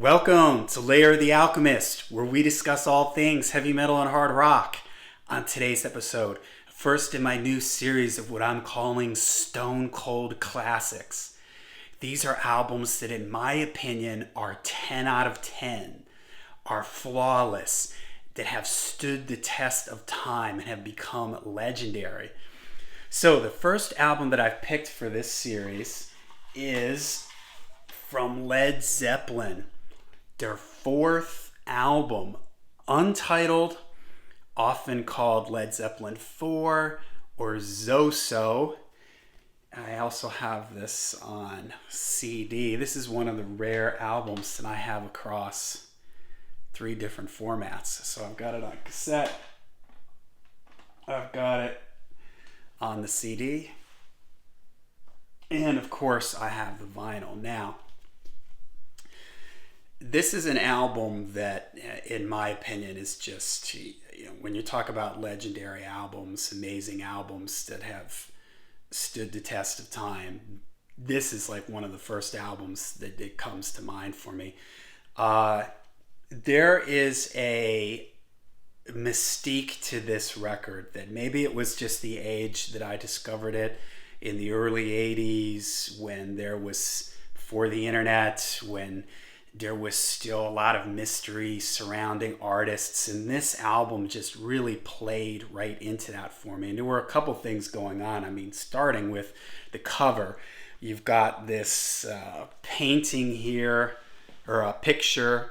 Welcome to Layer the Alchemist, where we discuss all things heavy metal and hard rock. On today's episode, first in my new series of what I'm calling Stone Cold Classics. These are albums that, in my opinion, are 10 out of 10, are flawless, that have stood the test of time and have become legendary. So the first album that I've picked for this series is from Led Zeppelin. Their fourth album, Untitled, often called Led Zeppelin IV or ZOSO. I also have this on CD. This is one of the rare albums that I have across 3 different formats. So I've got it on cassette. I've got it on the CD. And of course, I have the vinyl. Now, this is an album that, in my opinion, is just, when you talk about legendary albums, amazing albums that have stood the test of time, this is like one of the first albums that comes to mind for me. There is a mystique to this record that maybe it was just the age that I discovered it in the early 80s, when there was, before the internet, when there was still a lot of mystery surrounding artists, and this album just really played right into that for me. And there were a couple things going on. I mean, starting with the cover, you've got this painting here, or a picture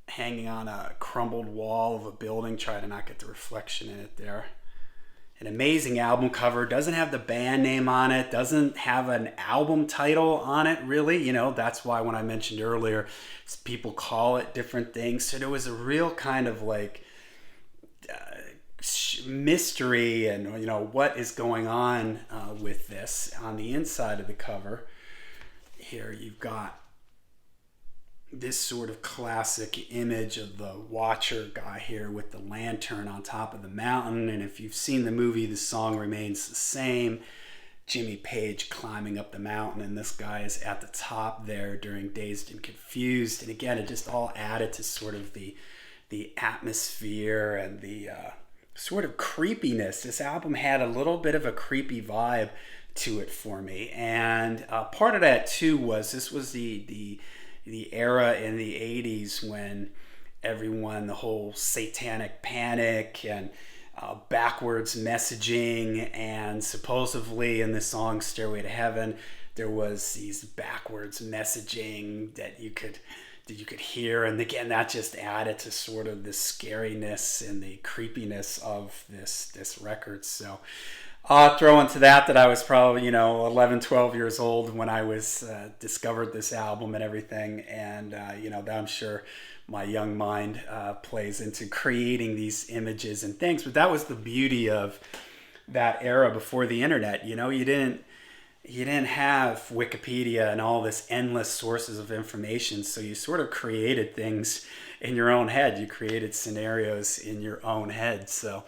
hanging on a crumbled wall of a building. Try to not get the reflection in it there. An amazing album cover, doesn't have the band name on it, doesn't have an album title on it, really. That's why when I mentioned earlier, people call it different things. So there was a real kind of like mystery and, what is going on with this. On the inside of the cover, here you've got this sort of classic image of the Watcher guy here with the lantern on top of the mountain. And if you've seen the movie, the song remains the same. Jimmy Page climbing up the mountain, and this guy is at the top there during Dazed and Confused. And again, it just all added to sort of the atmosphere and the sort of creepiness. This album had a little bit of a creepy vibe to it for me. And part of that too was this was the era in the 80s when everyone, the whole satanic panic and backwards messaging, and supposedly in the song Stairway to Heaven, there was these backwards messaging that you could hear. And again, that just added to sort of the scariness and the creepiness of this record. So I'll throw into that I was probably, 11, 12 years old when I was discovered this album and everything. And, I'm sure my young mind plays into creating these images and things. But that was the beauty of that era before the internet. You didn't have Wikipedia and all this endless sources of information. So you sort of created things in your own head. You created scenarios in your own head. So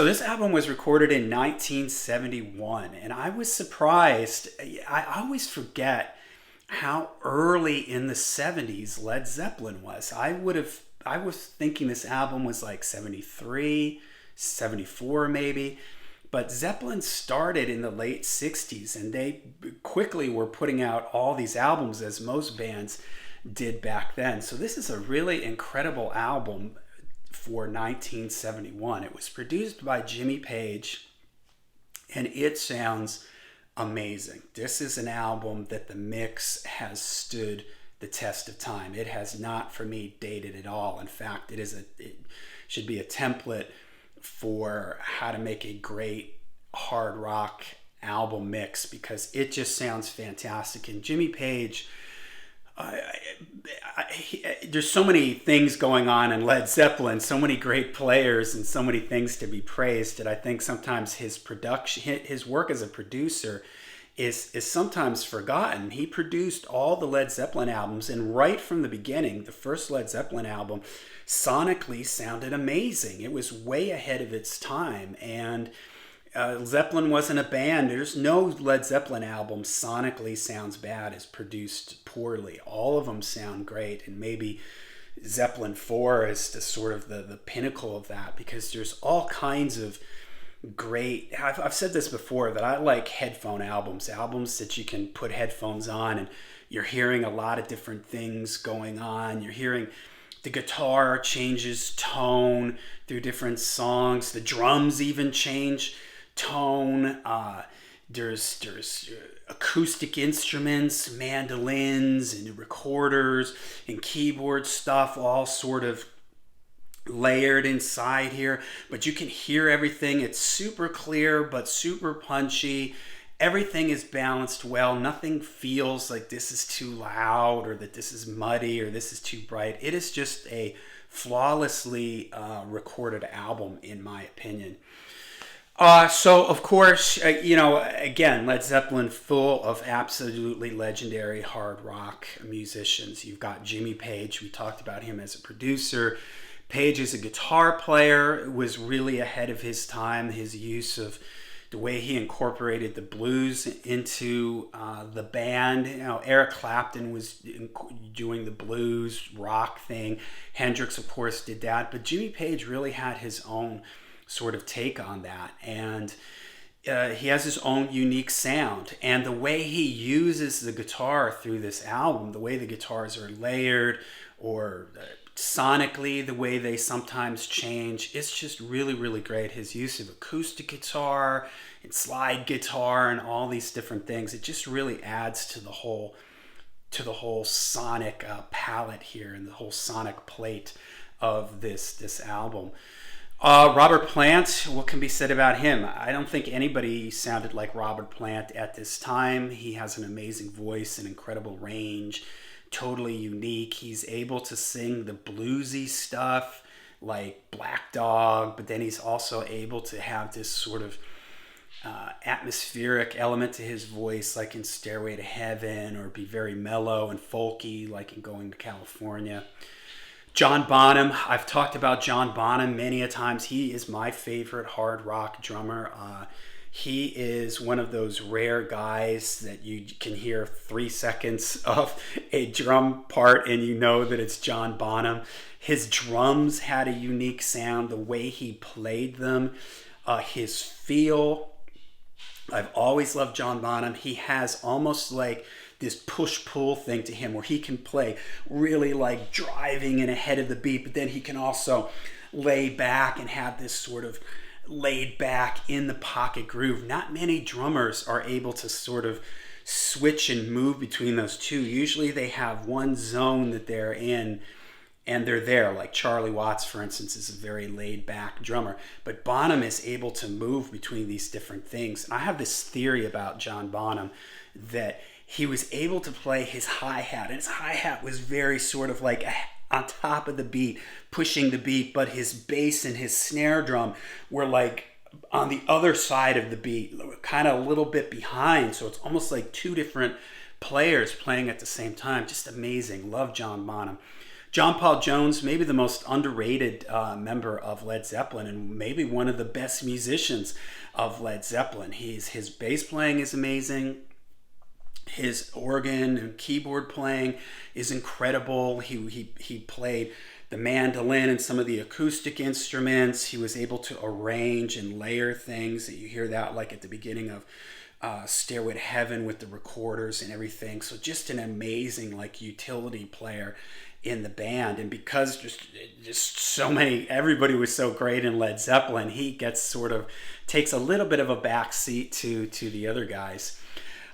this album was recorded in 1971, and I was surprised. I always forget how early in the 70s Led Zeppelin was. I was thinking this album was like 73, 74 maybe, but Zeppelin started in the late 60s, and they quickly were putting out all these albums, as most bands did back then. So this is a really incredible album for 1971. It was produced by Jimmy Page, and it sounds amazing. This is an album that the mix has stood the test of time. It has not, for me, dated at all. In fact, it should be a template for how to make a great hard rock album mix, because it just sounds fantastic. And Jimmy Page, there's so many things going on in Led Zeppelin, so many great players and so many things to be praised, that I think sometimes his work as a producer is sometimes forgotten. He produced all the Led Zeppelin albums, and right from the beginning, the first Led Zeppelin album sonically sounded amazing. It was way ahead of its time, and Zeppelin wasn't a band. There's no Led Zeppelin album sonically sounds bad, is produced poorly. All of them sound great, and maybe Zeppelin IV is the sort of the pinnacle of that, because there's all kinds of great. I've said this before, that I like headphone albums that you can put headphones on and you're hearing a lot of different things going on. You're hearing the guitar changes tone through different songs. The drums even change tone. There's acoustic instruments, mandolins and recorders and keyboard stuff, all sort of layered inside here, but you can hear everything. It's super clear but super punchy. Everything is balanced well. Nothing feels like this is too loud or that this is muddy or this is too bright. It is just a flawlessly recorded album, in my opinion. So, of course, again, Led Zeppelin, full of absolutely legendary hard rock musicians. You've got Jimmy Page. We talked about him as a producer. Page as a guitar player was really ahead of his time. His use of the way he incorporated the blues into the band. Eric Clapton was doing the blues rock thing. Hendrix, of course, did that. But Jimmy Page really had his own sort of take on that. And he has his own unique sound. And the way he uses the guitar through this album, the way the guitars are layered or sonically, the way they sometimes change, it's just really, really great. His use of acoustic guitar and slide guitar and all these different things, it just really adds to the whole sonic palette here and the whole sonic plate of this album. Robert Plant, what can be said about him? I don't think anybody sounded like Robert Plant at this time. He has an amazing voice, an incredible range, totally unique. He's able to sing the bluesy stuff like Black Dog, but then he's also able to have this sort of atmospheric element to his voice, like in Stairway to Heaven, or be very mellow and folky, like in Going to California. John Bonham, I've talked about John Bonham many a times. He is my favorite hard rock drummer. He is one of those rare guys that you can hear 3 seconds of a drum part and you know that it's John Bonham. His drums had a unique sound, the way he played them, his feel. I've always loved John Bonham. He has almost like this push-pull thing to him where he can play really like driving and ahead of the beat, but then he can also lay back and have this sort of laid back in the pocket groove. Not many drummers are able to sort of switch and move between those two. Usually they have one zone that they're in and they're there. Like Charlie Watts, for instance, is a very laid back drummer, but Bonham is able to move between these different things. I have this theory about John Bonham that he was able to play his hi-hat, and his hi-hat was very sort of like on top of the beat, pushing the beat, but his bass and his snare drum were like on the other side of the beat, kind of a little bit behind. So it's almost like two different players playing at the same time. Just amazing. Love John Bonham. John Paul Jones, maybe the most underrated member of Led Zeppelin, and maybe one of the best musicians of Led Zeppelin. His bass playing is amazing. His organ and keyboard playing is incredible. He played the mandolin and some of the acoustic instruments. He was able to arrange and layer things that you hear that like at the beginning of Stairway to Heaven with the recorders and everything. So just an amazing like utility player in the band. And because just so many, everybody was so great in Led Zeppelin, he gets sort of takes a little bit of a back seat to the other guys.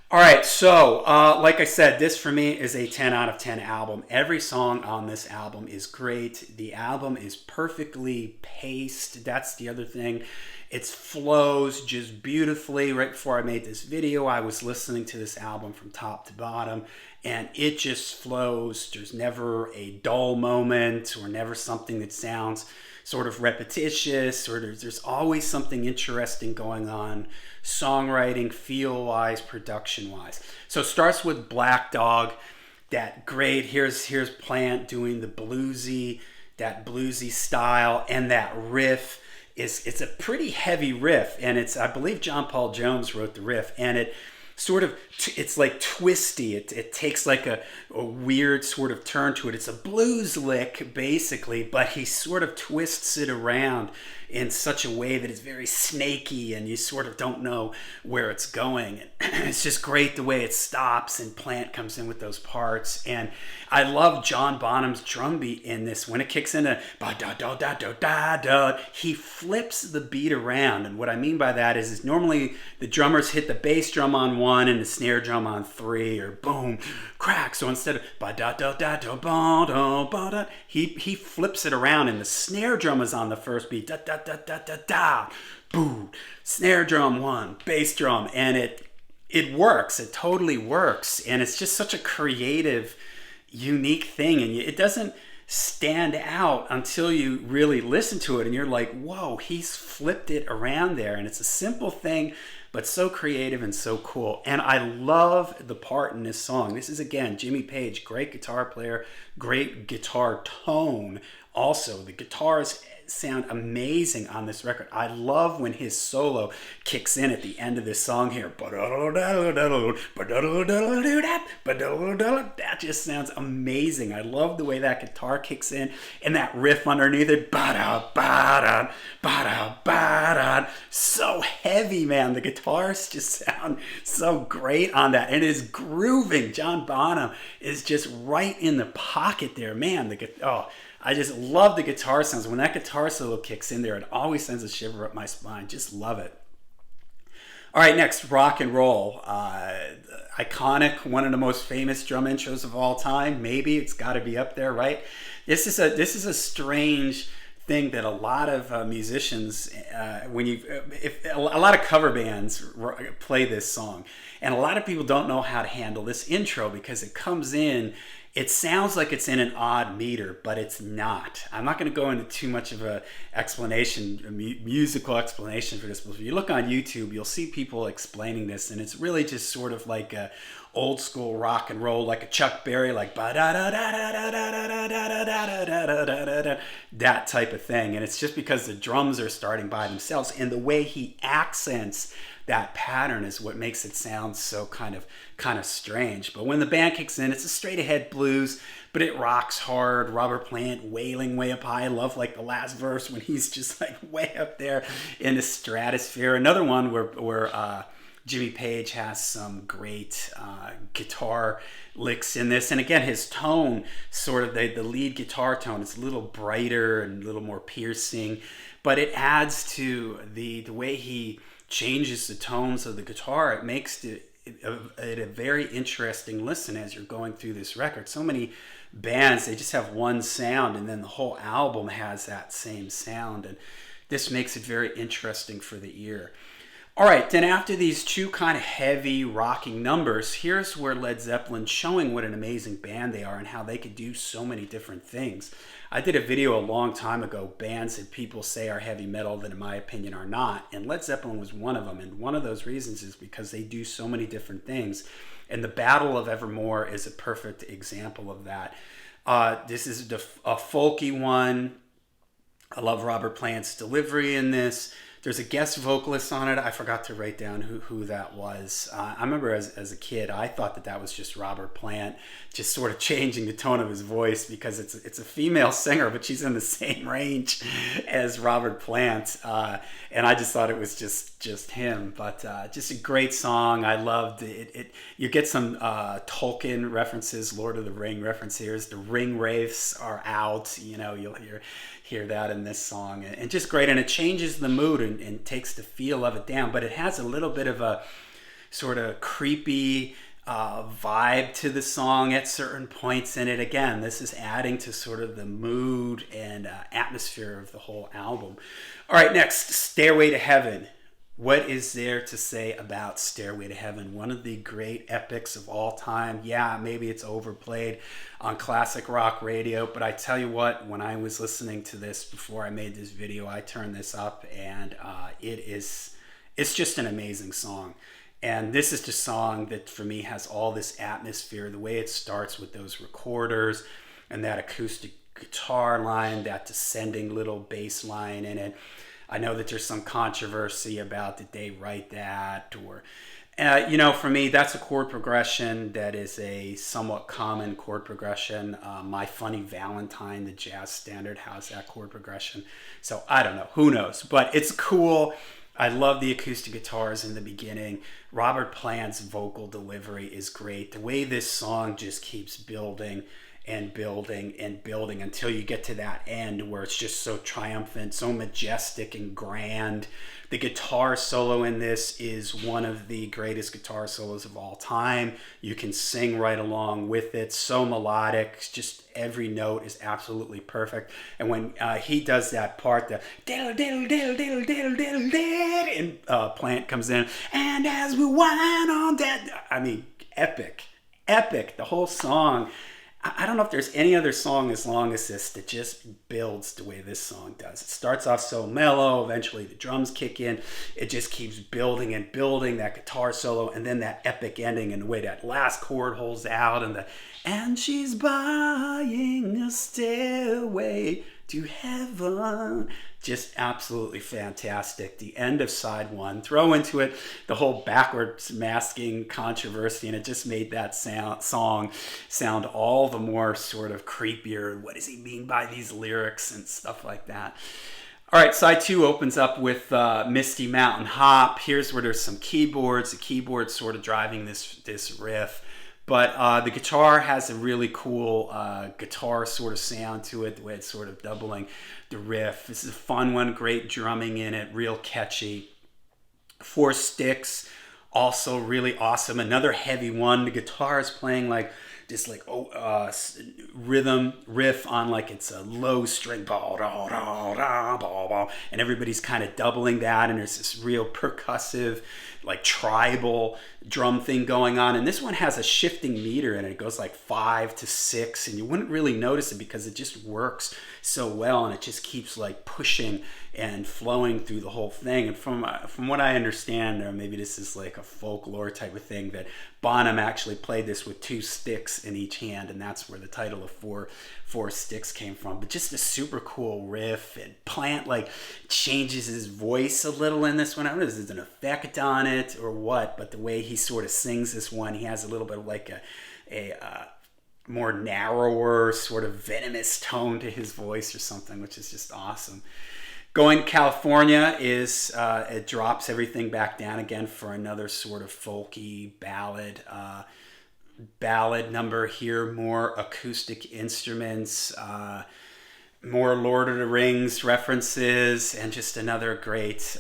All right, so like I said, this for me is a 10 out of 10 album. Every song on this album is great. The album is perfectly paced. That's the other thing. It flows just beautifully. Right before I made this video, I was listening to this album from top to bottom, and it just flows. There's never a dull moment or never something that sounds sort of repetitious, or there's always something interesting going on, songwriting, feel-wise, production-wise. So it starts with Black Dog, that great, here's Plant doing that bluesy style, and that riff it's a pretty heavy riff, and I believe John Paul Jones wrote the riff, and it sort of, it's like twisty. It takes like a weird sort of turn to it. It's a blues lick basically, but he sort of twists it around in such a way that it's very snaky, and you sort of don't know where it's going. And it's just great the way it stops, and Plant comes in with those parts. And I love John Bonham's drum beat in this. When it kicks in he flips the beat around. And what I mean by that is normally the drummers hit the bass drum on 1 and the snare drum on 3, or boom, crack. So instead of he flips it around, and the snare drum is on the first beat. Da da da da da da. Boom. Snare drum 1, bass drum, and it works. It totally works, and it's just such a creative, unique thing, and it doesn't stand out until you really listen to it, and you're like, whoa, he's flipped it around there. And it's a simple thing, but so creative and so cool. And I love the part in this song. This is, again, Jimmy Page, great guitar player, great guitar tone. Also, the guitars sound amazing on this record. I love when his solo kicks in at the end of this song here. That just sounds amazing. I love the way that guitar kicks in, and that riff underneath it. So heavy, man. The guitars just sound so great on that, and it's grooving. John Bonham is just right in the pocket there, man. I just love the guitar sounds. When that guitar solo kicks in there, it always sends a shiver up my spine. Just love it. All right, next, rock and roll. Iconic, one of the most famous drum intros of all time. Maybe it's got to be up there, right? This is a strange thing that a lot of musicians, a lot of cover bands play this song, and a lot of people don't know how to handle this intro because it comes in. It sounds like it's in an odd meter, but it's not. I'm not going to go into too much of a musical explanation for this, but if you look on YouTube, you'll see people explaining this, and it's really just sort of like a old school rock and roll, like a Chuck Berry, like that type of thing. And it's just because the drums are starting by themselves, and the way he accents that pattern is what makes it sound so kind of strange. But when the band kicks in, it's a straight ahead blues, but it rocks hard. Robert Plant wailing way up high. I love like the last verse when he's just like way up there in the stratosphere. Another one where Jimmy Page has some great guitar licks in this. And again, his tone, sort of the lead guitar tone, it's a little brighter and a little more piercing, but it adds to the way he changes the tones of the guitar. It makes it a very interesting listen as you're going through this record. So many bands, they just have one sound, and then the whole album has that same sound, and this makes it very interesting for the ear. All right, then after these two kind of heavy rocking numbers, here's where Led Zeppelin showing what an amazing band they are and how they could do so many different things. I did a video a long time ago, bands that people say are heavy metal that in my opinion are not, and Led Zeppelin was one of them, and one of those reasons is because they do so many different things, and the Battle of Evermore is a perfect example of that. This is a folky one. I love Robert Plant's delivery in this. There's a guest vocalist on it. I forgot to write down who that was. I remember as a kid, I thought that was just Robert Plant, just sort of changing the tone of his voice because it's a female singer, but she's in the same range as Robert Plant. And I just thought it was just him. But just a great song. I loved it. You get some Tolkien references, Lord of the Ring references. The ring wraiths are out. You'll hear that in this song, and just great. And it changes the mood and takes the feel of it down, but it has a little bit of a sort of creepy vibe to the song at certain points in it. Again, this is adding to sort of the mood and atmosphere of the whole album. All right, next, Stairway to Heaven. What is there to say about Stairway to Heaven? One of the great epics of all time. Yeah, maybe it's overplayed on classic rock radio, but I tell you what, when I was listening to this before I made this video, I turned this up, and it's just an amazing song. And this is the song that for me has all this atmosphere, the way it starts with those recorders and that acoustic guitar line, that descending little bass line in it. I know that there's some controversy about did they write that, or for me, that's a chord progression that is a somewhat common chord progression. My Funny Valentine, the jazz standard, has that chord progression. So I don't know, who knows? But it's cool. I love the acoustic guitars in the beginning. Robert Plant's vocal delivery is great. The way this song just keeps building and building and building until you get to that end where it's just so triumphant, so majestic and grand. The guitar solo in this is one of the greatest guitar solos of all time. You can sing right along with it. So melodic. Just every note is absolutely perfect. And when he does that part, the diddle diddle diddle diddle diddle diddle diddle, and Plant comes in, and as we wind on that, I mean, epic, epic. The whole song. I don't know if there's any other song as long as this that just builds the way this song does. It starts off so mellow, eventually the drums kick in, it just keeps building and building, that guitar solo, and then that epic ending, and the way that last chord holds out, and she's buying a stairway to heaven. Just absolutely fantastic. The end of side one, throw into it the whole backwards masking controversy, and it just made that song sound all the more sort of creepier. What does he mean by these lyrics and stuff like that? All right, side two opens up with Misty Mountain Hop. Here's where there's some keyboards. The keyboard's sort of driving this riff. But the guitar has a really cool guitar sort of sound to it, the way it's sort of doubling the riff. This is a fun one, great drumming in it, real catchy. 4 sticks, also really awesome. Another heavy one. The guitar is playing like this rhythm riff on like it's a low string, and everybody's kind of doubling that, and there's this real percussive, like tribal drum thing going on. And this one has a shifting meter in it. It goes like 5 to 6, and you wouldn't really notice it because it just works so well, and it just keeps like pushing and flowing through the whole thing. And from what I understand, or maybe this is like a folklore type of thing, that Bonham actually played this with 2 sticks in each hand, and that's where the title of four sticks came from. But just a super cool riff, and Plant like changes his voice a little in this one. I don't know if there's an effect on it or what, but the way he sort of sings this one, he has a little bit of like a more narrower, sort of venomous tone to his voice or something, which is just awesome. Going to California is, it drops everything back down again for another sort of folky ballad number here, more acoustic instruments, more Lord of the Rings references, and just another great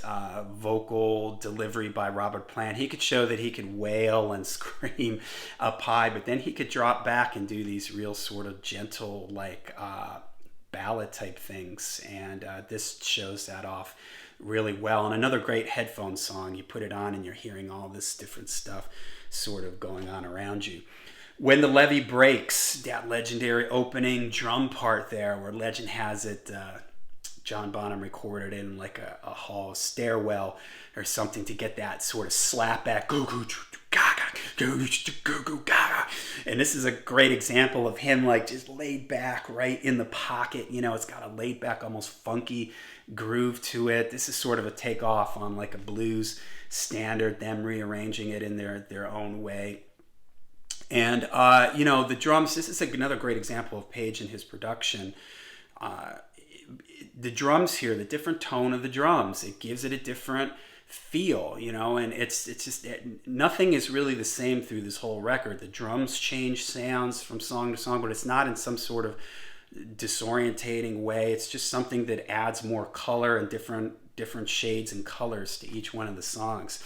vocal delivery by Robert Plant. He could show that he could wail and scream up high, but then he could drop back and do these real sort of gentle, like ballad type things, and this shows that off really well. And another great headphone song. You put it on and you're hearing all this different stuff sort of going on around you. When the Levee Breaks, that legendary opening drum part there, where legend has it John Bonham recorded in like a hall stairwell or something to get that sort of slap back, go go gaga, go go gaga. And this is a great example of him like just laid back right in the pocket. You know, it's got a laid back, almost funky groove to it. This is sort of a takeoff on like a blues standard, them rearranging it in their own way. And the drums, this is another great example of Page and his production. The drums here, the different tone of the drums, it gives it a different feel, and it's just, nothing is really the same through this whole record. The drums change sounds from song to song, but it's not in some sort of disorientating way. It's just something that adds more color and different shades and colors to each one of the songs.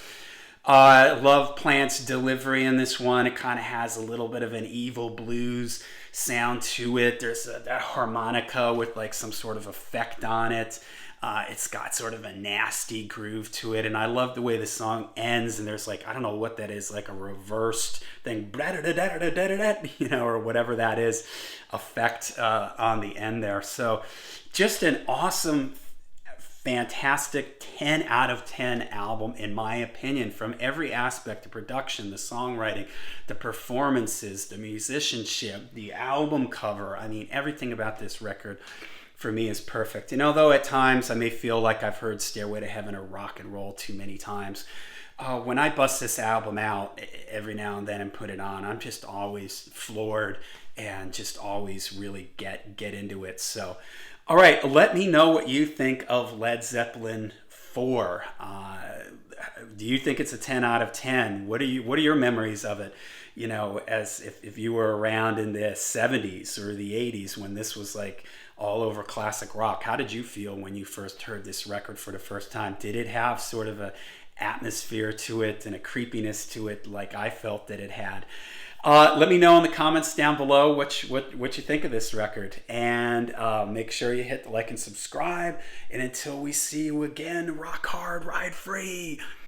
I love Plant's delivery in this one. It kind of has a little bit of an evil blues sound to it. There's that harmonica with like some sort of effect on it. It's got sort of a nasty groove to it, and I love the way the song ends, and there's like, I don't know what that is, like a reversed thing, or whatever that is, effect on the end there. So just an awesome, fantastic 10 out of 10 album, in my opinion, from every aspect: the production, the songwriting, the performances, the musicianship, the album cover. I mean, everything about this record for me is perfect. And although at times I may feel like I've heard Stairway to Heaven or rock and roll too many times, when I bust this album out every now and then and put it on, I'm just always floored and just always really get into it. So, all right, let me know what you think of Led Zeppelin IV. Do you think it's a 10 out of 10? What are your memories of it? You know, as if you were around in the 70s or the 80s when this was like all over classic rock. How did you feel when you first heard this record for the first time? Did it have sort of a atmosphere to it and a creepiness to it like I felt that it had? Let me know in the comments down below what you think of this record, and make sure you hit the like and subscribe. And until we see you again, rock hard, ride free.